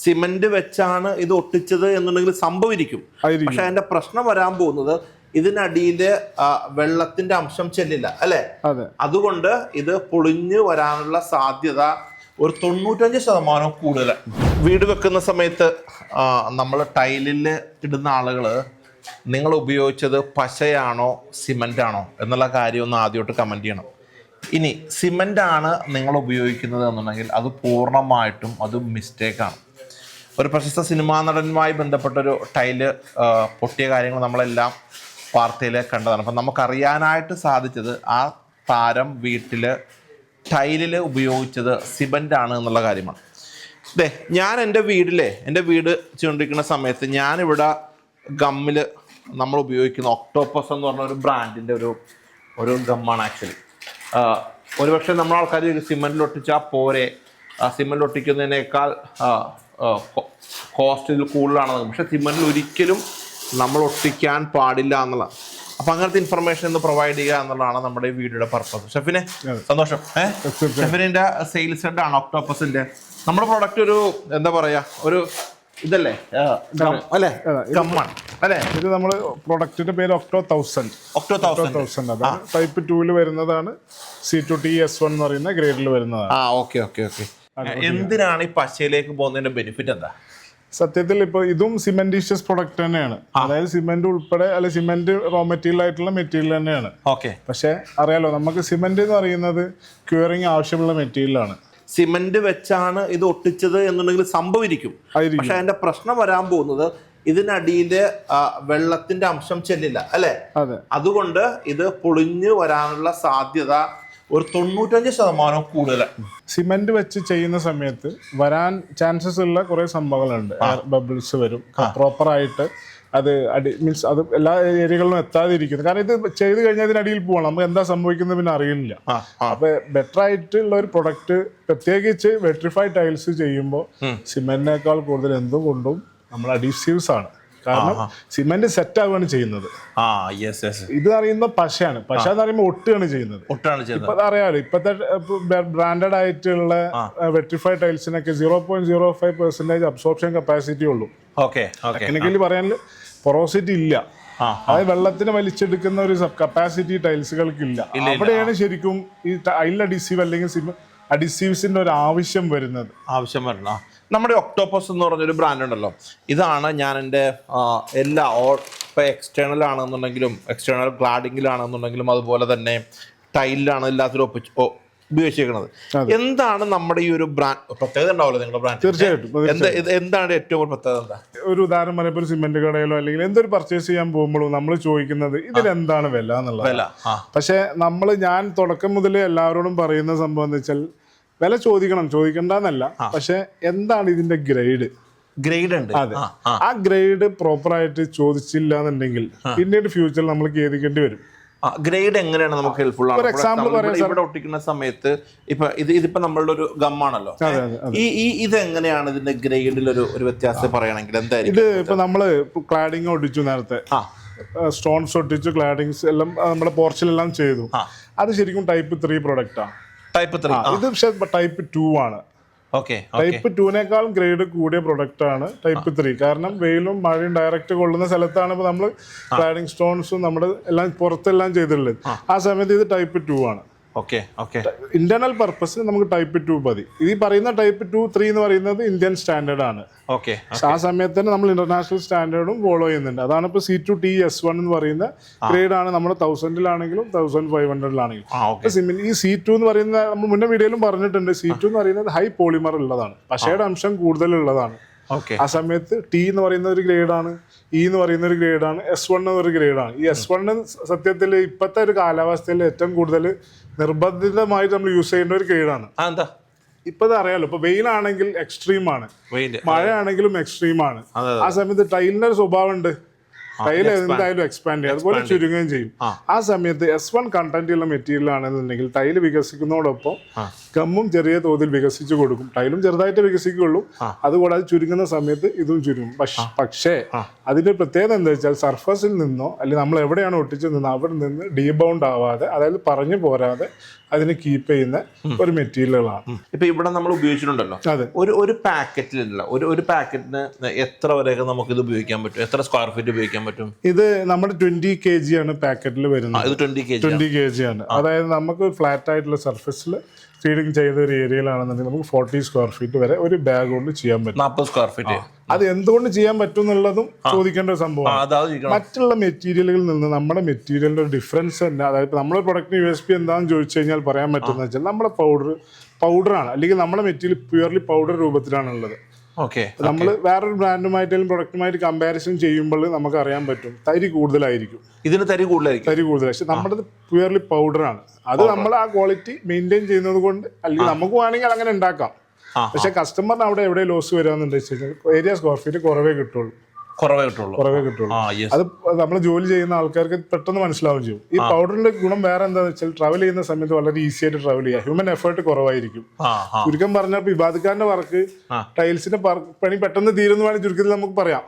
Cement വെച്ചാണ് ഇത് ഒട്ടിച്ചത് എന്നുണ്ടെങ്കിൽ സംഭവിക്കും. പക്ഷെ അതിന്റെ പ്രശ്നം വരാൻ പോകുന്നത് ഇതിനടിയില് വെള്ളത്തിന്റെ അംശം ചെല്ലില്ല അല്ലെ. അതുകൊണ്ട് ഇത് പൊളിഞ്ഞു വരാനുള്ള സാധ്യത ഒരു 95% കൂടുതൽ. വീട് വെക്കുന്ന സമയത്ത് നമ്മൾ ടൈലിൽ ഇടുന്ന ആളുകൾ നിങ്ങൾ ഉപയോഗിച്ചത് പശയാണോ സിമന്റ് ആണോ എന്നുള്ള കാര്യം ഒന്ന് ആദ്യമായിട്ട് കമന്റ് ചെയ്യണം. ഇനി സിമന്റ് ആണ് നിങ്ങൾ ഉപയോഗിക്കുന്നത് എന്നുണ്ടെങ്കിൽ അത് പൂർണ്ണമായിട്ടും അത് മിസ്റ്റേക്കാണ്. ഒരു പ്രശസ്ത സിനിമാ നടനുമായി ബന്ധപ്പെട്ടൊരു ടൈല് പൊട്ടിയ കാര്യങ്ങൾ നമ്മളെല്ലാം വാർത്തയിൽ കണ്ടതാണ്. അപ്പം നമുക്കറിയാനായിട്ട് സാധിച്ചത് ആ താരം വീട്ടിൽ ടൈലിൽ ഉപയോഗിച്ചത് സിമൻ്റ് ആണ് എന്നുള്ള കാര്യമാണ്. അതെ, ഞാൻ എൻ്റെ വീട് ചെയ്തുകൊണ്ടിരിക്കുന്ന സമയത്ത് ഞാനിവിടെ ഗമ്മിൽ നമ്മൾ ഉപയോഗിക്കുന്ന ഒക്ടോപ്പസ് എന്ന് പറഞ്ഞ ഒരു ബ്രാൻഡിൻ്റെ ഒരു ഗമ്മാണ് ആക്ച്വലി. ഒരുപക്ഷെ നമ്മൾ ആൾക്കാർ സിമൻറ്റിൽ ഒട്ടിച്ചാൽ പോരെ, സിമൻറ്റിൽ ഒട്ടിക്കുന്നതിനേക്കാൾ കോസ്റ്റ് ഇതിൽ കൂടുതലാണെന്ന്. പക്ഷേ സിമൻറ്റിൽ ഒരിക്കലും നമ്മൾ ഒട്ടിക്കാൻ പാടില്ല എന്നുള്ളതാണ്. അപ്പം അങ്ങനത്തെ ഇൻഫർമേഷൻ ഒന്ന് പ്രൊവൈഡ് ചെയ്യുക എന്നുള്ളതാണ് നമ്മുടെ ഈ വീഡിയോയുടെ പർപ്പസ്. ഷെഫിനെ സന്തോഷം. ഷെഫിൻ്റെ സെയിൽസ് ഹെഡ് ആണ് ഒക്ടോപ്പസിൻ്റെ. നമ്മുടെ പ്രോഡക്റ്റ് ഒരു എന്താ പറയുക, ഒരു ഇതല്ലേ അല്ലേ, ഗമ്മാണ് അല്ലേ. ഇത് നമ്മൾ പ്രൊഡക്റ്റിന്റെ പേര് ഒക്ടോ 1000. അതാണ് ടൈപ്പ് 2 വരുന്നതാണ്. C2TS1 എന്ന് പറയുന്ന ഗ്രേഡിൽ വരുന്നതാണ്. ഓക്കെ. എന്തിനാണ് ഈ പശയിലേക്ക് പോകുന്നതിന്റെ ബെനിഫിറ്റ് എന്താ? സത്യത്തിൽ ഇപ്പോൾ ഇതും സിമെന്റീഷ്യസ് പ്രൊഡക്റ്റ് തന്നെയാണ്. അതായത് സിമെന്റ് ഉൾപ്പെടെ അല്ലെ സിമെന്റ് റോ മെറ്റീരിയൽ ആയിട്ടുള്ള മെറ്റീരിയൽ തന്നെയാണ്. പക്ഷെ അറിയാലോ, നമുക്ക് സിമെന്റ് എന്ന് പറയുന്നത് ക്യൂറിങ് ആവശ്യമുള്ള മെറ്റീരിയലാണ്. സിമന്റ് വെച്ചാണ് ഇത് ഒട്ടിച്ചത് എന്നുണ്ടെങ്കിൽ സംഭവിക്കും. പക്ഷെ അതിന്റെ പ്രശ്നം വരാൻ പോകുന്നത് ഇതിനടിയില് വെള്ളത്തിന്റെ അംശം ചെല്ലില്ല അല്ലെ. അതുകൊണ്ട് ഇത് പൊളിഞ്ഞു വരാനുള്ള സാധ്യത ഒരു 95% കൂടുതൽ. സിമെന്റ് വെച്ച് ചെയ്യുന്ന സമയത്ത് വരാൻ ചാൻസസ് ഉള്ള കുറെ സംഭവങ്ങളുണ്ട്. എയർ ബബിൾസ് വരും, പ്രോപ്പറായിട്ട് അത് മീൻസ് അത് എല്ലാ ഏരിയകളിലും എത്താതിരിക്കുന്നു. കാരണം ഇത് ചെയ്ത് കഴിഞ്ഞാൽ ഇതിനടിയിൽ പോകണം, നമുക്ക് എന്താ സംഭവിക്കുന്നത് പിന്നെ അറിയില്ല. അപ്പൊ ബെറ്റർ ആയിട്ടുള്ള ഒരു പ്രൊഡക്റ്റ്, പ്രത്യേകിച്ച് വെട്രിഫൈഡ് ടൈൽസ് ചെയ്യുമ്പോൾ സിമെന്റിനേക്കാൾ കൂടുതൽ എന്തുകൊണ്ടും നമ്മൾ അഡീസീവ്സ് ആണ്. കാരണം സിമെന്റ് സെറ്റ് ആവുകയാണ് ചെയ്യുന്നത്. ഇത് അറിയുന്ന പശയാണ്. പശ എന്ന് പറയുമ്പോൾ ഒട്ടുകയാണ് ചെയ്യുന്നത്. ഇപ്പൊ അറിയാലോ, ഇപ്പത്തെ ബ്രാൻഡഡ് ആയിട്ടുള്ള വെട്രിഫൈഡ് ടൈൽസിനൊക്കെ 0.05% അബ്സോർപ്ഷൻ കപ്പാസിറ്റി ഉള്ളൂ. ടെക്നിക്കലി പറയാൻ പൊറോസിറ്റി ഇല്ല. അതായത് വെള്ളത്തിന് വലിച്ചെടുക്കുന്ന ഒരു കപ്പാസിറ്റി ടൈൽസുകൾക്ക് ഇല്ല. അവിടെയാണ് ശരിക്കും ഈ ടൈൽ അഡീസീവ് അല്ലെങ്കിൽ അഡീസീവ്സിന്റെ ഒരു ആവശ്യം വരുന്നത്. നമ്മുടെ ഒക്ടോപ്പസ് എന്ന് പറഞ്ഞൊരു ബ്രാൻഡ് ഉണ്ടല്ലോ, ഇതാണ് ഞാൻ എൻ്റെ എല്ലാ ഇപ്പോൾ എക്സ്റ്റേണൽ ആണെന്നുണ്ടെങ്കിലും, എക്സ്റ്റേണൽ ക്ലാഡിങ്ങിലാണെന്നുണ്ടെങ്കിലും, അതുപോലെ തന്നെ ടൈലിലാണ് എല്ലാത്തിലും ഉപയോഗിച്ചിരിക്കുന്നത്. എന്താണ് നമ്മുടെ ഈ ഒരു ബ്രാൻഡ് പ്രത്യേകത ഉണ്ടാവുമല്ലോ നിങ്ങളുടെ ബ്രാൻഡ്? തീർച്ചയായിട്ടും. എന്താണ് ഏറ്റവും കൂടുതൽ പ്രത്യേകത? എന്താ ഒരു ഉദാഹരണം പറയുമ്പോൾ സിമെന്റ് കടയിലോ അല്ലെങ്കിൽ എന്തൊരു പർച്ചേസ് ചെയ്യാൻ പോകുമ്പോഴും നമ്മൾ ചോദിക്കുന്നത് ഇതിലെന്താണ് വില എന്നുള്ളത്. പക്ഷെ ഞാൻ തുടക്കം മുതലേ എല്ലാവരോടും പറയുന്ന സംഭവം എന്ന് വെച്ചാൽ, വില ചോദിക്കണ്ടെന്നല്ല, പക്ഷെ എന്താണ് ഇതിന്റെ ഗ്രേഡ് ഉണ്ട്. അതെ, ആ ഗ്രേഡ് പ്രോപ്പറായിട്ട് ചോദിച്ചില്ല എന്നുണ്ടെങ്കിൽ പിന്നീട് ഫ്യൂച്ചറിൽ നമ്മൾ ഖേദിക്കേണ്ടി വരും. ഗ്രേഡ് എങ്ങനെയാണ് നമുക്ക് ഹെൽപ്ഫുൾ ആണ്? ഒരു എക്സാമ്പിൾ പറയാം. ഇവിടെ ഒട്ടിക്കുന്ന സമയത്ത് ഇതിപ്പോ നമ്മളുടെ ഒരു ഗമ്മാണല്ലോ, ഇതെങ്ങനെയാണ് ഇതിന്റെ ഗ്രേഡിൽ ഒരു വ്യത്യാസം പറയണമെങ്കിൽ എന്തായാലും? ഇത് ഇപ്പൊ നമ്മള് ക്ലാഡിങ് ഒട്ടിച്ചു, നേരത്തെ സ്റ്റോൺസ് ഒട്ടിച്ചു, ക്ലാഡിങ്സ് എല്ലാം നമ്മുടെ പോർച്ചിലെല്ലാം ചെയ്തു. അത് ശരിക്കും ടൈപ്പ് 3 പ്രൊഡക്റ്റാണ്. ഇത് പക്ഷെ ടൈപ്പ് 2 ആണ്. ടൈപ്പ് 2-നേക്കാൾ ഗ്രേഡ് കൂടിയ പ്രൊഡക്റ്റ് ആണ് ടൈപ്പ് 3. കാരണം വെയിലും മഴയും ഡയറക്റ്റ് കൊള്ളുന്ന സ്ഥലത്താണ് ഇപ്പൊ നമ്മൾ ക്ലാഡിംഗ് സ്റ്റോൺസും നമ്മുടെ എല്ലാം പുറത്തെല്ലാം ചെയ്തിട്ടുള്ളത്. ആ സമയത്ത് ഇത് ടൈപ്പ് 2 ആണ്. ഇന്റേണൽ പർപ്പസിന് നമുക്ക് ടൈപ്പ് 2 മതി. ഈ പറയുന്ന ടൈപ്പ് 2, 3 എന്ന് പറയുന്നത് ഇന്ത്യൻ സ്റ്റാൻഡേർഡ് ആണ്. ആ സമയത്ത് തന്നെ നമ്മൾ ഇന്റർനാഷണൽ സ്റ്റാൻഡേർഡും ഫോളോ ചെയ്യുന്നുണ്ട്. അതാണ് ഇപ്പൊ C2TS1 എന്ന് പറയുന്ന ഗ്രേഡ് ആണ്. നമ്മുടെ 1000-ലാണെങ്കിലും 1500-ലാണെങ്കിലും. ഈ C2 എന്ന് പറയുന്ന നമ്മൾ മുന്നേ വീഡിയോയിലും പറഞ്ഞിട്ടുണ്ട്, C2 എന്ന് പറയുന്നത് ഹൈ പോളിമർ ഉള്ളതാണ്, പശയുടെ അംശം കൂടുതലുള്ളതാണ്. ആ സമയത്ത് T എന്ന് പറയുന്ന ഒരു ഗ്രേഡാണ്, E എന്ന് പറയുന്ന ഒരു ഗ്രേഡാണ്, S1 ഒരു ഗ്രേഡാണ്. ഈ S1 സത്യത്തിൽ ഇപ്പോഴത്തെ ഒരു കാലാവസ്ഥയിൽ ഏറ്റവും കൂടുതൽ നിർബന്ധിതമായിട്ട് നമ്മൾ യൂസ് ചെയ്യേണ്ട ഒരു ഗ്രേഡാണ്. ഇപ്പൊ അറിയാലോ, ഇപ്പൊ വെയിലാണെങ്കിൽ എക്സ്ട്രീം ആണ്, മഴയാണെങ്കിലും എക്സ്ട്രീം ആണ്. ആ സമയത്ത് ടൈലിന്റെ ഒരു സ്വഭാവം ഉണ്ട്, ടൈൽ എന്തായാലും എക്സ്പാൻഡ് ചെയ്യും, അതുപോലെ ചുരുങ്ങുകയും ചെയ്യും. ആ സമയത്ത് S1 കണ്ടന്റ് ഉള്ള മെറ്റീരിയൽ ആണെന്നുണ്ടെങ്കിൽ ടൈല് വികസിക്കുന്നതോടൊപ്പം ഗമ്മും ചെറിയ തോതിൽ വികസിച്ചു കൊടുക്കും. ടൈലും ചെറുതായിട്ട് വികസിക്കുള്ളൂ. അതുകൂടാതെ ചുരുങ്ങുന്ന സമയത്ത് ഇതും ചുരുങ്ങും. പക്ഷേ അതിന്റെ പ്രത്യേകത എന്താ വെച്ചാൽ സർഫസിൽ നിന്നോ അല്ലെങ്കിൽ നമ്മൾ എവിടെയാണ് ഒട്ടിച്ചു നിന്നോ അവിടെ നിന്ന് ഡീബൗണ്ട് ആവാതെ, അതായത് പറഞ്ഞു പോരാതെ അതിനെ കീപ്പ് ചെയ്യുന്ന ഒരു മെറ്റീരിയലുകളാണ്. ഇപ്പൊ ഇവിടെ നമ്മൾ ഉപയോഗിച്ചിട്ടുണ്ടല്ലോ, ഒരു പാക്കറ്റിലുള്ള ഒരു പാക്കറ്റിന് എത്ര വരെയൊക്കെ നമുക്ക് ഇത് ഉപയോഗിക്കാൻ പറ്റും? എത്ര സ്ക്വയർ ഫീറ്റ് ഉപയോഗിക്കാൻ പറ്റും? ഇത് നമ്മുടെ 20 kg ആണ് പാക്കറ്റിൽ വരുന്നത്. ഇത് 20 kg ആണ്. അതായത് നമുക്ക് ഫ്ലാറ്റ് ആയിട്ടുള്ള സർഫസിൽ ഫീഡിങ് ചെയ്ത ഒരു ഏരിയയിലാണെന്നുണ്ടെങ്കിൽ നമുക്ക് 40 സ്ക്വയർ ഫീറ്റ് വരെ ഒരു ബാഗ് കൊണ്ട് ചെയ്യാൻ പറ്റും. 40 സ്ക്വയർ ഫീറ്റ്. അത് എന്തുകൊണ്ട് ചെയ്യാൻ പറ്റും എന്നുള്ളതും ചോദിക്കേണ്ട ഒരു സംഭവമാണ്. മറ്റുള്ള മെറ്റീരിയലുകളിൽ നിന്ന് നമ്മുടെ മെറ്റീരിയലിന്റെ ഒരു ഡിഫറൻസ് തന്നെ, അതായത് നമ്മുടെ പ്രൊഡക്റ്റിന് USP എന്താണെന്ന് ചോദിച്ചു കഴിഞ്ഞാൽ പറയാൻ പറ്റുന്ന വെച്ചാൽ നമ്മുടെ പൗഡറാണ്, അല്ലെങ്കിൽ നമ്മുടെ മെറ്റീരിയൽ പ്യുവർലി പൗഡർ രൂപത്തിലാണുള്ളത്. നമ്മൾ വേറൊരു ബ്രാൻഡുമായിട്ടും പ്രൊഡക്റ്റുമായിട്ട് കമ്പാരിസൺ ചെയ്യുമ്പോൾ നമുക്ക് അറിയാൻ പറ്റും തരി കൂടുതലായിരിക്കും. ഇതിന് തരി കൂടുതലായിരിക്കും. പക്ഷെ നമ്മുടെ പ്യുവർലി പൗഡറാണ്. അത് നമ്മൾ ആ ക്വാളിറ്റി മെയിൻറ്റെയിൻ ചെയ്യുന്നത് കൊണ്ട്, അല്ലെങ്കിൽ നമുക്ക് വേണമെങ്കിൽ അങ്ങനെ ഉണ്ടാക്കാം. പക്ഷെ കസ്റ്റമറിന് അവിടെ എവിടെ ലോസ് വരാമെന്ന് വെച്ച് കഴിഞ്ഞാൽ ഏരിയ സ്ക്വയർ ഫീറ്റ് കുറവേ കിട്ടുള്ളൂ. അത് നമ്മൾ ജോലി ചെയ്യുന്ന ആൾക്കാർക്ക് പെട്ടെന്ന് മനസ്സിലാവും ചെയ്യും. ഈ പൗഡറിന്റെ ഗുണം വേറെ എന്താന്ന് വെച്ചാൽ ട്രാവൽ ചെയ്യുന്ന സമയത്ത് വളരെ ഈസി ആയിട്ട് ട്രാവൽ ചെയ്യാം. ഹ്യൂമൻ എഫേർട്ട് കുറവായിരിക്കും. ചുരുക്കം പറഞ്ഞാൽ ഇബാദുഖാന്റെ വർക്ക്, ടൈൽസിന്റെ പണി പെട്ടെന്ന് തീരുന്ന വേണമെങ്കിൽ ചുരുക്കത്തിൽ നമുക്ക് പറയാം.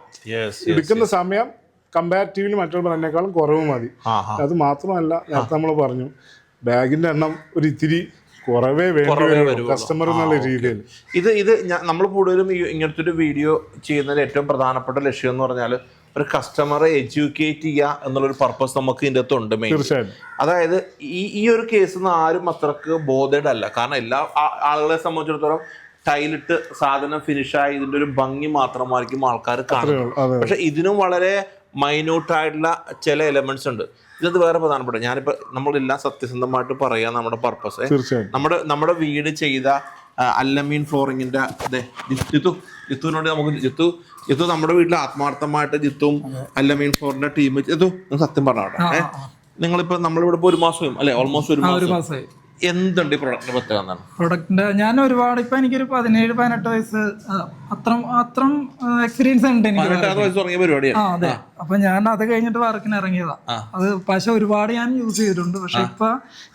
എടുക്കുന്ന സമയം കമ്പാരിറ്റീവ്ലി മറ്റുള്ള ബ്രാൻഡിനേക്കാളും കുറവ് മതി. അത് മാത്രമല്ല, നേരത്തെ നമ്മൾ പറഞ്ഞു ബാഗിന്റെ എണ്ണം ഒരു ഇത്തിരി കുറവേ വേണ്ടി കസ്റ്റമർ എന്നുള്ള രീതിയിൽ. ഇത് നമ്മൾ കൂടുതലും ഇങ്ങനത്തെ ഒരു വീഡിയോ ചെയ്യുന്നതിൽ ഏറ്റവും പ്രധാനപ്പെട്ട ലക്ഷ്യം എന്ന് പറഞ്ഞാൽ ഒരു കസ്റ്റമറെ എഡ്യൂക്കേറ്റ് ചെയ്യുക എന്നുള്ളൊരു പർപ്പസ് നമുക്ക് ഇതിൻ്റെ അകത്തുണ്ട് മെയിൻ. അതായത് ഈ ഒരു കേസിൽ ആരും അത്രക്ക് ബോധേഡ് അല്ല. കാരണം എല്ലാ ആളുകളെ സംബന്ധിച്ചിടത്തോളം ടൈലിട്ട് സാധനം ഫിനിഷായി ഇതിൻ്റെ ഒരു ഭംഗി മാത്രമായിരിക്കും ആൾക്കാർ കാണുന്നത്. പക്ഷെ ഇതിനും വളരെ മൈന്യൂട്ടായിട്ടുള്ള ചില എലമെന്റ്സ് ഉണ്ട്. ഇത് വേറെ പ്രധാനപ്പെട്ട, ഞാനിപ്പോൾ നമ്മളെല്ലാം സത്യസന്ധമായിട്ട് പറയാ, നമ്മുടെ പർപ്പസ് നമ്മുടെ വീട് ചെയ്ത അല്ലമീൻ ഫ്ലോറിങ്ങിന്റെ ജിത്തുവിനോട് നമുക്ക് ജിത്തു നമ്മുടെ വീട്ടിൽ ആത്മാർത്ഥമായിട്ട് ജിത്തും അല്ലമീൻ ഫ്ലോറിന്റെ ടീം സത്യം പറഞ്ഞോട്ടെ. നിങ്ങളിപ്പോ നമ്മളിവിടെ ഇപ്പൊ 1 മാസം അല്ലെ, ഓൾമോസ്റ്റ് 1 മാസം. എന്തുണ്ട് ഈ പ്രൊഡക്റ്റിന്റെ പ്രത്യേകത? പ്രൊഡക്റ്റിന്റെ ഞാൻ ഒരുപാട് ഇപ്പൊ എനിക്കൊരു 17-18 വയസ്സ് അത്രം എക്സ്പീരിയൻസ് ഉണ്ട് എനിക്ക്. അതെ. അപ്പൊ ഞാൻ അത് കഴിഞ്ഞിട്ട് വർക്കിന് ഇറങ്ങിയതാ. അത് പക്ഷെ ഒരുപാട് ഞാൻ യൂസ് ചെയ്തിട്ടുണ്ട്. പക്ഷെ ഇപ്പൊ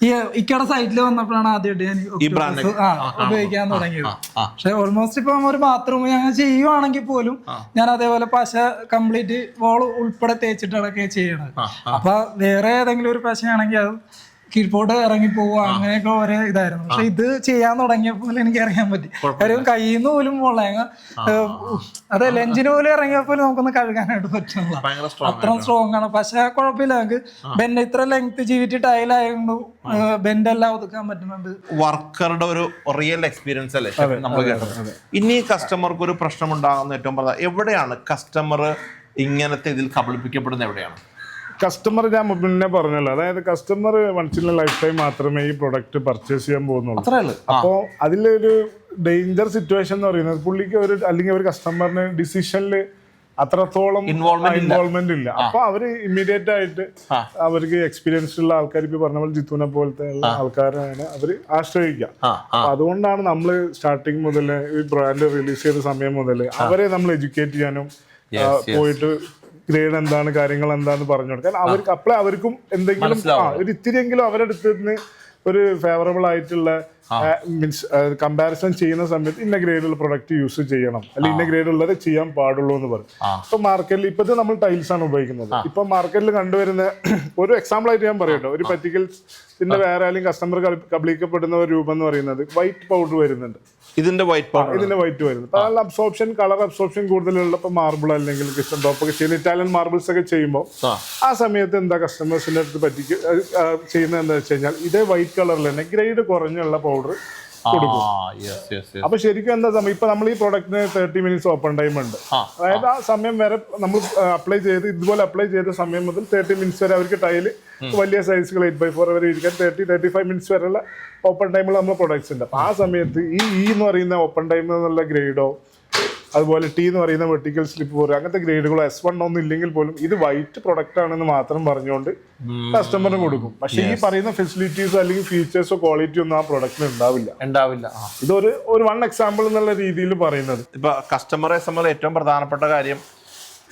ഈ ഇക്കടെ സൈറ്റിൽ വന്നപ്പോഴാണ് ആദ്യമായിട്ട് ഞാൻ ഉപയോഗിക്കാൻ തുടങ്ങിയത്. പക്ഷെ ഓൾമോസ്റ്റ് ഇപ്പൊ ഒരു ബാത്റൂം ഞങ്ങൾ ചെയ്യുവാണെങ്കിൽ പോലും ഞാൻ അതേപോലെ പശ കംപ്ലീറ്റ് വോൾ ഉൾപ്പെടെ തേച്ചിട്ടൊക്കെ ചെയ്യണത്. അപ്പൊ വേറെ ഏതെങ്കിലും ഒരു പശയാണെങ്കിൽ അത് കീഴ്പോട്ട് ഇറങ്ങി പോവുക, അങ്ങനെയൊക്കെ ഓരോ ഇതായിരുന്നു. പക്ഷെ ഇത് ചെയ്യാൻ തുടങ്ങിയപ്പോൾ എനിക്ക് അറിയാൻ പറ്റി. കാര്യം കയ്യിൽ നിന്ന് പോലും പോളേങ്ങ, അതെ ലെഞ്ചിന് പോലും ഇറങ്ങിയപ്പോൾ നമുക്കൊന്ന് കഴുകാനായിട്ട് പറ്റുന്നില്ല, അത്ര സ്ട്രോങ് ആണ്. പക്ഷെ കുഴപ്പമില്ല, നമുക്ക് ബെൻഡ് ഇത്ര ലെങ്ത് ജീവിച്ച് ടൈലായതുകൊണ്ട് ബെൻഡ് എല്ലാം ഒതുക്കാൻ പറ്റുന്നുണ്ട്. വർക്കറുടെ ഒരു റിയൽ എക്സ്പീരിയൻസ് അല്ലേ നമ്മൾ കേട്ടത്. ഇനി കസ്റ്റമർക്ക് ഒരു പ്രശ്നം ഉണ്ടാകുന്ന ഏറ്റവും പ്രധാന എവിടെയാണ് കസ്റ്റമർ ഇങ്ങനത്തെ ഇതിൽ കബളിപ്പിക്കപ്പെടുന്ന എവിടെയാണ്? കസ്റ്റമർ ഞാൻ മുന്നേ പറഞ്ഞല്ലോ, അതായത് customer once in life time മാത്രമേ ഈ പ്രൊഡക്റ്റ് പർച്ചേസ് ചെയ്യാൻ പോകുന്നുള്ളൂ. അപ്പോൾ അതിലൊരു ഡേഞ്ചർ സിറ്റുവേഷൻ എന്ന് പറയുന്നത് പുള്ളിക്ക് അല്ലെങ്കിൽ ഒരു കസ്റ്റമറിന് ഡിസിഷനിൽ അത്രത്തോളം ഇൻവോൾവ്മെന്റ് ഇല്ല. അപ്പൊ അവര് ഇമ്മീഡിയറ്റ് ആയിട്ട് അവർക്ക് എക്സ്പീരിയൻസ് ഉള്ള ആൾക്കാർ, ഇപ്പൊ പറഞ്ഞ പോലെ ജിത്തുവിനെ പോലത്തെ ആൾക്കാരാണ് അവര് ആശ്രയിക്കുക. അതുകൊണ്ടാണ് നമ്മൾ സ്റ്റാർട്ടിങ് മുതൽ ഈ ബ്രാൻഡ് റിലീസ് ചെയ്ത സമയം മുതൽ അവരെ നമ്മൾ എഡ്യൂക്കേറ്റ് ചെയ്യാനും പോയിട്ട് ഗ്രേഡ് എന്താണ്, കാര്യങ്ങൾ എന്താന്ന് പറഞ്ഞു കൊടുക്കാൻ അവർക്ക് അപ്പോഴേ അവർക്കും എന്തെങ്കിലും ഒരു ഇത്തിരിയെങ്കിലും അവരുടെ അടുത്ത് നിന്ന് ഒരു ഫേവറബിൾ ആയിട്ടുള്ള മീൻസ് കമ്പാരിസൺ ചെയ്യുന്ന സമയത്ത് ഇന്ന ഗ്രേഡുള്ള പ്രൊഡക്റ്റ് യൂസ് ചെയ്യണം, അല്ലെങ്കിൽ ഇന്ന ഗ്രേഡ് ഉള്ളത് ചെയ്യാൻ പാടുള്ളൂ എന്ന് പറയും. ഇപ്പൊ മാർക്കറ്റിൽ ഇപ്പോഴത്തെ നമ്മൾ ടൈൽസ് ആണ് ഉപയോഗിക്കുന്നത്. ഇപ്പൊ മാർക്കറ്റിൽ കണ്ടുവരുന്ന ഒരു എക്സാമ്പിൾ ആയിട്ട് ഞാൻ പറയട്ടോ, ഒരു പർട്ടിക്കുലർ വേറെ അല്ലെങ്കിൽ കസ്റ്റമർ കബളിക്കപ്പെടുന്ന ഒരു രൂപം എന്ന് പറയുന്നത് വൈറ്റ് പൗഡർ വരുന്നുണ്ട്. ഇതിന്റെ വൈറ്റ് വരുന്നത് അബ്സോർപ്ഷൻ, കളർ അബ്സോർപ്ഷൻ കൂടുതലുള്ള ഇപ്പൊ മാർബിൾ അല്ലെങ്കിൽ കിച്ചൺ ടോപ്പ് ഒക്കെ ചെയ്യുന്ന ഇറ്റാലിയൻ മാർബിൾസ് ഒക്കെ ചെയ്യുമ്പോൾ ആ സമയത്ത് എന്താ കസ്റ്റമേഴ്സിന്റെ അടുത്ത് ചെയ്യുന്നത് എന്താ വെച്ച് കഴിഞ്ഞാൽ ഇതേ വൈറ്റ് കളറിൽ തന്നെ ഗ്രേഡ് കുറഞ്ഞുള്ള പൗഡർ കൊടുക്കും. അപ്പൊ ശരിക്കും എന്താ സമയം, ഇപ്പൊ നമ്മൾ ഈ പ്രോഡക്റ്റിന് 30 മിനിറ്റ്സ് ഓപ്പൺ ടൈം ഉണ്ട്. അതായത് ആ സമയം വരെ നമ്മൾ ഇതുപോലെ അപ്ലൈ ചെയ്ത സമയം മുതൽ 30 മിനിറ്റ്സ് വരെ അവർക്ക് ടൈല് വലിയ സൈസുകൾ 8x4 വരെ ഇരിക്കാൻ 30-35 മിനിറ്റ്സ് വരെയുള്ള ഓപ്പൺ ടൈമിൽ നമ്മൾ പ്രൊഡക്ട്സ് ഉണ്ട്. അപ്പൊ ആ സമയത്ത് ഈ എന്ന് പറയുന്ന ഓപ്പൺ ടൈം എന്നുള്ള ഗ്രേഡോ അതുപോലെ ടി എന്ന് പറയുന്ന വെർട്ടിക്കൽ സ്ലിപ്പ് പോലെ അങ്ങനത്തെ ഗ്രേഡുകളോ S1 ഒന്നും ഇല്ലെങ്കിൽ പോലും ഇത് വൈറ്റ് പ്രൊഡക്റ്റ് ആണെന്ന് മാത്രം പറഞ്ഞുകൊണ്ട് കസ്റ്റമറിന് കൊടുക്കും. പക്ഷെ ഈ പറയുന്ന ഫെസിലിറ്റീസോ അല്ലെങ്കിൽ ഫീച്ചേഴ്സോ ക്വാളിറ്റി ഒന്നും ആ പ്രൊഡക്റ്റിന് ഉണ്ടാവില്ല. ഇതൊരു 1 എക്സാമ്പിൾ എന്നുള്ള രീതിയിൽ പറയുന്നത്. ഇപ്പൊ കസ്റ്റമറെ സംബന്ധിച്ച് ഏറ്റവും പ്രധാനപ്പെട്ട കാര്യം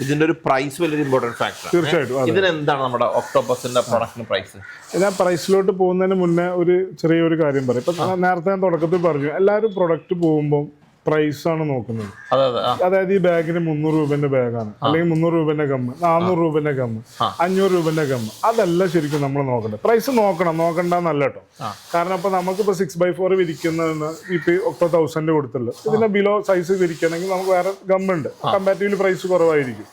ഇതിന്റെ ഒരു പ്രൈസ് വലിയൊരു ഇമ്പോർട്ടന്റ് ഫാക്ടർ. തീർച്ചയായിട്ടും. ഇതിനെന്താണ് നമ്മുടെ ഒക്ടോപസിന്റെ പ്രൊഡക്റ്റിന് പ്രൈസ്? ഞാൻ പ്രൈസിലോട്ട് പോകുന്നതിന് മുന്നേ ഒരു ചെറിയൊരു കാര്യം പറയും. ഇപ്പൊ നേരത്തെ ഞാൻ തുടക്കത്തിൽ പറഞ്ഞു, എല്ലാവരും പ്രൊഡക്റ്റ് പോകുമ്പോൾ പ്രൈസ് ആണ് നോക്കുന്നത്. അതായത് ഈ ബാഗിന് 300 രൂപന്റെ ബാഗാണ്, അല്ലെങ്കിൽ 300 രൂപന്റെ ഗമ്മ്, 400 രൂപന്റെ ഗമ്മ്, 500 രൂപന്റെ ഗമ്മ്, അതല്ല ശരിക്കും നമ്മൾ നോക്കേണ്ടത്. പ്രൈസ് നോക്കണ്ടെന്നല്ല കേട്ടോ. കാരണം ഇപ്പൊ നമുക്കിപ്പോ 6x4 വിരിക്കുന്നതിന് ഇപ്പൊ 1000 കൊടുത്തുള്ളൂ. ഇതിന്റെ ബിലോ സൈസ് വിരിക്കണമെങ്കിൽ നമുക്ക് വേറെ ഗമ്മുണ്ട്, കമ്പാരിറ്റീവ്ലി പ്രൈസ് കുറവായിരിക്കും.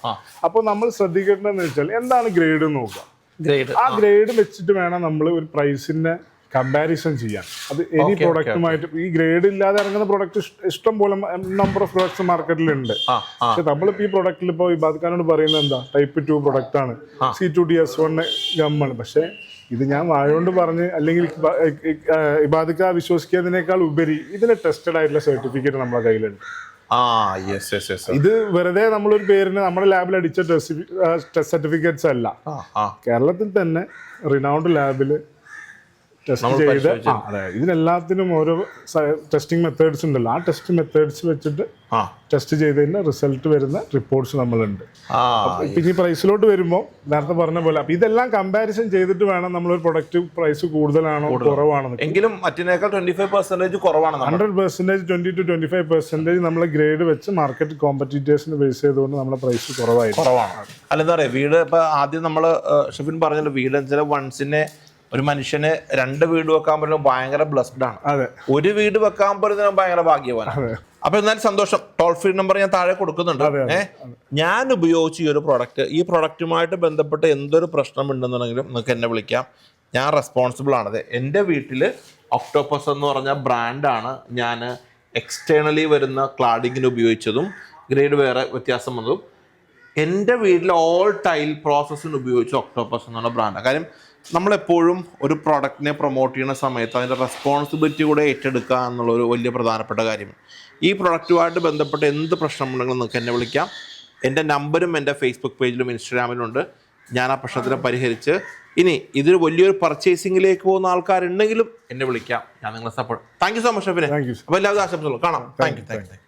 അപ്പോൾ നമ്മൾ ശ്രദ്ധിക്കേണ്ടതെന്ന് വെച്ചാൽ എന്താണ് ഗ്രേഡ് നോക്കുക. ആ ഗ്രേഡ് വെച്ചിട്ട് വേണം നമ്മൾ ഒരു പ്രൈസിന്റെ കമ്പാരിസൺ ചെയ്യാൻ. അത് എനി പ്രൊഡക്റ്റുമായിട്ട് ഈ ഗ്രേഡ് ഇല്ലാതെ ഇറങ്ങുന്ന പ്രൊഡക്റ്റ് ഇഷ്ടം പോലെ നമ്പർ ഓഫ് പ്രൊഡക്ട്സ് മാർക്കറ്റിലുണ്ട്. പക്ഷെ നമ്മളിപ്പോ ഈ പ്രൊഡക്റ്റിൽ ഇപ്പോൾ ഇബാദ്ഖാനോട് പറയുന്നത് എന്താ, Type 2 പ്രൊഡക്റ്റ് ആണ്, C2DS1 ഗമ്മാണ്. പക്ഷെ ഇത് ഞാൻ വായോണ്ട് പറഞ്ഞ് അല്ലെങ്കിൽ ഇബാദ്ഖ വിശ്വസിക്കുന്നതിനേക്കാൾ ഉപരി ഇതിന് ടെസ്റ്റഡ് ആയിട്ടുള്ള സർട്ടിഫിക്കറ്റ് നമ്മുടെ കയ്യിലുണ്ട്. ഇത് വെറുതെ നമ്മളൊരു പേരിന് നമ്മുടെ ലാബിൽ അടിച്ച ടെസ്റ്റ് സർട്ടിഫിക്കറ്റ്സ് അല്ല. കേരളത്തിൽ തന്നെ റിനൗണ്ട് ലാബില് ടെസ്റ്റ് ചെയ്ത് ഇതിനെല്ലാത്തിനും ഓരോ ടെസ്റ്റിംഗ് മെത്തേഡ്സ് ഉണ്ടല്ലോ. ആ ടെസ്റ്റ് മെത്തേഡ്സ് വെച്ചിട്ട് ടെസ്റ്റ് ചെയ്തതിന്റെ റിസൾട്ട് വരുന്ന റിപ്പോർട്ട്സ് നമ്മളുണ്ട്. പിന്നെ ഈ പ്രൈസിലോട്ട് വരുമ്പോൾ നേരത്തെ പറഞ്ഞ പോലെ അപ്പൊ ഇതെല്ലാം കമ്പാരിസൺ ചെയ്തിട്ട് വേണം നമ്മളൊരു പ്രൊഡക്റ്റ് പ്രൈസ് കൂടുതലാണോ കുറവാണോ, എങ്കിലും മറ്റേക്കാൾ 25% കുറവാണ്. 100% 20 to 25% നമ്മളെ ഗ്രേഡ് വെച്ച് മാർക്കറ്റ് കോമ്പറ്റീറ്റേഴ്സിന് ബേസ് ചെയ്തുകൊണ്ട് നമ്മളെ പ്രൈസ് കുറവാണ്. അല്ല എന്താ പറയാ, വീട് ഇപ്പൊ ആദ്യം നമ്മള് ഷെഫിൻ പറഞ്ഞല്ലോ, വീട് ചില വൺസിനെ ഒരു മനുഷ്യന് 2 വീട് വെക്കാൻ പറ്റുന്ന ഭയങ്കര ബ്ലസ്ഡ് ആണ്. ഒരു വീട് വെക്കാൻ പറ്റുന്ന ഭയങ്കര ഭാഗ്യവാനാണ്. അപ്പൊ എന്നാലും സന്തോഷം. ടോൾ ഫ്രീ നമ്പർ ഞാൻ താഴെ കൊടുക്കുന്നുണ്ട്. ഞാൻ ഉപയോഗിച്ച ഈ ഒരു പ്രൊഡക്റ്റ്, ഈ പ്രൊഡക്റ്റുമായിട്ട് ബന്ധപ്പെട്ട് എന്തൊരു പ്രശ്നം ഉണ്ടെന്നുണ്ടെങ്കിലും നിങ്ങൾക്ക് എന്നെ വിളിക്കാം, ഞാൻ റെസ്പോൺസിബിൾ ആണത്. എൻ്റെ വീട്ടിൽ ഒക്ടോപസ് എന്ന് പറഞ്ഞ ബ്രാൻഡാണ് ഞാൻ എക്സ്റ്റേണലി വരുന്ന ക്ലാഡിങ്ങിന് ഉപയോഗിച്ചതും ഗ്രേഡ് വേറെ വ്യത്യാസം വന്നതും. എൻ്റെ വീട്ടിൽ ഓൾ ടൈൽ പ്രോസസ്സിന് ഉപയോഗിച്ച ഒക്ടോപസ് എന്നുള്ള ബ്രാൻഡാണ്. കാര്യം നമ്മളെപ്പോഴും ഒരു പ്രോഡക്റ്റിനെ പ്രൊമോട്ട് ചെയ്യുന്ന സമയത്ത് അതിൻ്റെ റെസ്പോൺസിബിലിറ്റി കൂടെ ഏറ്റെടുക്കുക എന്നുള്ളൊരു വലിയ പ്രധാനപ്പെട്ട കാര്യമാണ്. ഈ പ്രൊഡക്റ്റുമായിട്ട് ബന്ധപ്പെട്ട് എന്ത് പ്രശ്നമുണ്ടെങ്കിലും നിങ്ങൾക്ക് എന്നെ വിളിക്കാം. എൻ്റെ നമ്പരും എൻ്റെ ഫേസ്ബുക്ക് പേജിലും ഇൻസ്റ്റാഗ്രാമിലും ഉണ്ട്. ഞാൻ ആ പ്രശ്നത്തിനെ പരിഹരിച്ച്, ഇനി ഇതിൽ വലിയൊരു പർച്ചേസിംഗിലേക്ക് പോകുന്ന ആൾക്കാരുണ്ടെങ്കിലും എന്നെ വിളിക്കാം, ഞാൻ നിങ്ങളെ support. Thank you so much ഷെഫിനെ. അപ്പോൾ എല്ലാവരും ആശംസകളും കാണാം. Thank U.